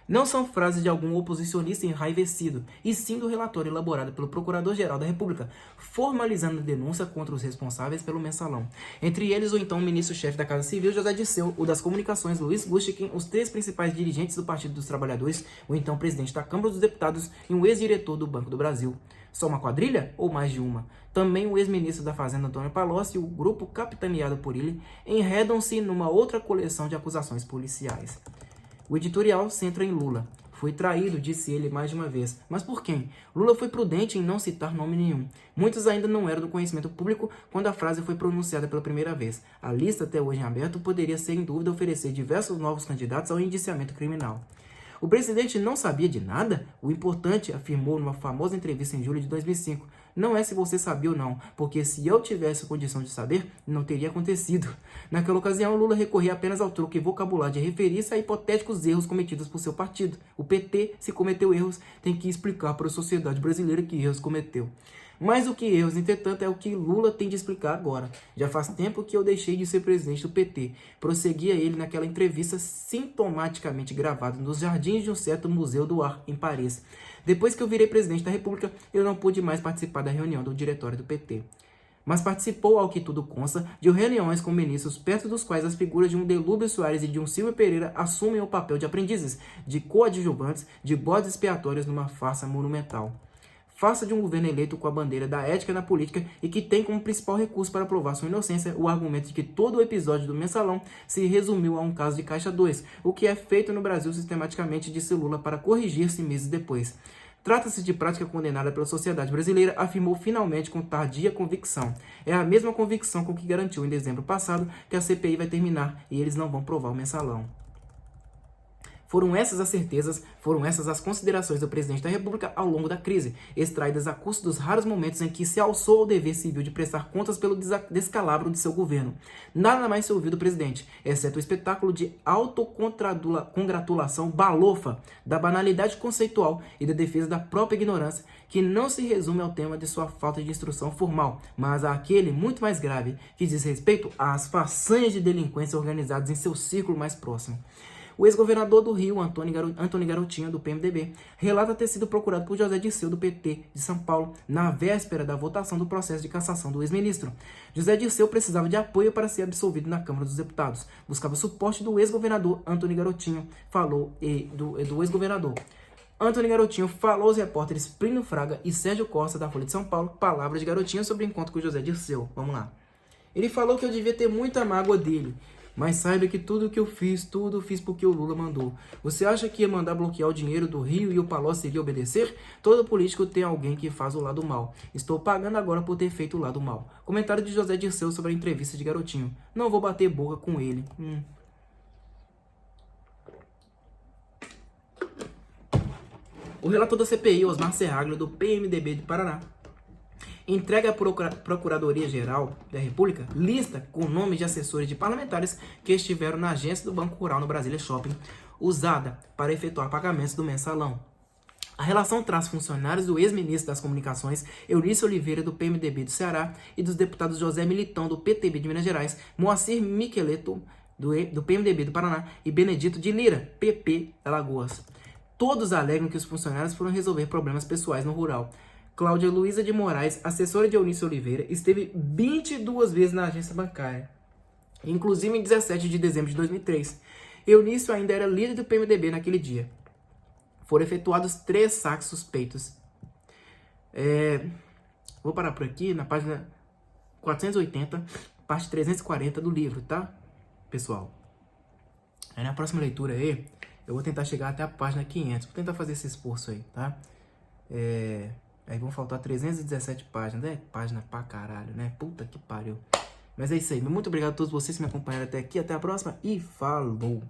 Não são frases de algum oposicionista enraivecido, e sim do relatório elaborado pelo Procurador-Geral da República, formalizando a denúncia contra os responsáveis pelo mensalão. Entre eles, o então ministro-chefe da Casa Civil, José Dirceu, o das Comunicações, Luiz Gustkin, os 3 principais dirigentes do Partido dos Trabalhadores, o então presidente da Câmara dos Deputados e um ex-diretor do Banco do Brasil. Só uma quadrilha ou mais de uma? Também o ex-ministro da Fazenda, Antônio Palocci, e o grupo capitaneado por ele enredam-se numa outra coleção de acusações policiais. O editorial centra em Lula. Foi traído, disse ele mais de uma vez. Mas por quem? Lula foi prudente em não citar nome nenhum. Muitos ainda não eram do conhecimento público quando a frase foi pronunciada pela primeira vez. A lista, até hoje em aberto, poderia sem dúvida oferecer diversos novos candidatos ao indiciamento criminal. O presidente não sabia de nada? O importante, afirmou numa famosa entrevista em julho de 2005, não é se você sabia ou não, porque se eu tivesse condição de saber, não teria acontecido. Naquela ocasião, Lula recorria apenas ao truque e vocabulário de referir-se a hipotéticos erros cometidos por seu partido. O PT, se cometeu erros, tem que explicar para a sociedade brasileira que erros cometeu. Mais do que erros, entretanto, é o que Lula tem de explicar agora. Já faz tempo que eu deixei de ser presidente do PT. Prosseguia ele naquela entrevista sintomaticamente gravada nos jardins de um certo Museu do Ar, em Paris. Depois que eu virei presidente da República, eu não pude mais participar da reunião do diretório do PT. Mas participou, ao que tudo consta, de reuniões com ministros, perto dos quais as figuras de um Delúbio Soares e de um Silvio Pereira assumem o papel de aprendizes, de coadjuvantes, de bodes expiatórios numa farsa monumental. faça de um governo eleito com a bandeira da ética na política e que tem como principal recurso para provar sua inocência o argumento de que todo o episódio do Mensalão se resumiu a um caso de Caixa 2, o que é feito no Brasil sistematicamente, disse Lula para corrigir-se meses depois. Trata-se de prática condenada pela sociedade brasileira, afirmou finalmente com tardia convicção. É a mesma convicção com que garantiu em dezembro passado que a CPI vai terminar e eles não vão provar o Mensalão. Foram essas as certezas, foram essas as considerações do presidente da República ao longo da crise, extraídas a custo dos raros momentos em que se alçou ao dever civil de prestar contas pelo descalabro de seu governo. Nada mais se ouviu do presidente, exceto o espetáculo de autocongratulação balofa, da banalidade conceitual e da defesa da própria ignorância, que não se resume ao tema de sua falta de instrução formal, mas àquele muito mais grave, que diz respeito às façanhas de delinquência organizadas em seu círculo mais próximo. O ex-governador do Rio, Antônio Garotinho, do PMDB, relata ter sido procurado por José Dirceu, do PT de São Paulo, na véspera da votação do processo de cassação do ex-ministro. José Dirceu precisava de apoio para ser absolvido na Câmara dos Deputados. Buscava suporte do ex-governador Antônio Garotinho, do ex-governador. Antônio Garotinho falou aos repórteres Plínio Fraga e Sérgio Costa, da Folha de São Paulo, palavras de Garotinho sobre o encontro com José Dirceu. Vamos lá. Ele falou que eu devia ter muita mágoa dele, mas saiba que tudo que eu fiz, tudo fiz porque o Lula mandou. Você acha que ia mandar bloquear o dinheiro do Rio e o Palocci iria obedecer? Todo político tem alguém que faz o lado mal. Estou pagando agora por ter feito o lado mal. Comentário de José Dirceu sobre a entrevista de Garotinho. Não vou bater boca com ele. O relator da CPI, Osmar Serraglia, do PMDB de Paraná, entrega à Procuradoria-Geral da República lista com nomes de assessores de parlamentares que estiveram na agência do Banco Rural no Brasília Shopping, usada para efetuar pagamentos do Mensalão. A relação traz funcionários do ex-ministro das Comunicações, Eunício Oliveira, do PMDB do Ceará, e dos deputados José Militão, do PTB de Minas Gerais, Moacir Miqueleto, do PMDB do Paraná, e Benedito de Lira, PP de Alagoas. Todos alegam que os funcionários foram resolver problemas pessoais no rural. Cláudia Luiza de Moraes, assessora de Eunício Oliveira, esteve 22 vezes na agência bancária, inclusive em 17 de dezembro de 2003. Eunício ainda era líder do PMDB naquele dia. Foram efetuados 3 saques suspeitos. Vou parar por aqui, na página 480, parte 340 do livro, tá, pessoal? Aí na próxima leitura aí, eu vou tentar chegar até a página 500. Vou tentar fazer esse esforço aí, tá? Aí vão faltar 317 páginas, né? Página pra caralho, né? Puta que pariu. Mas é isso aí. Muito obrigado a todos vocês que me acompanharam até aqui. Até a próxima e falou!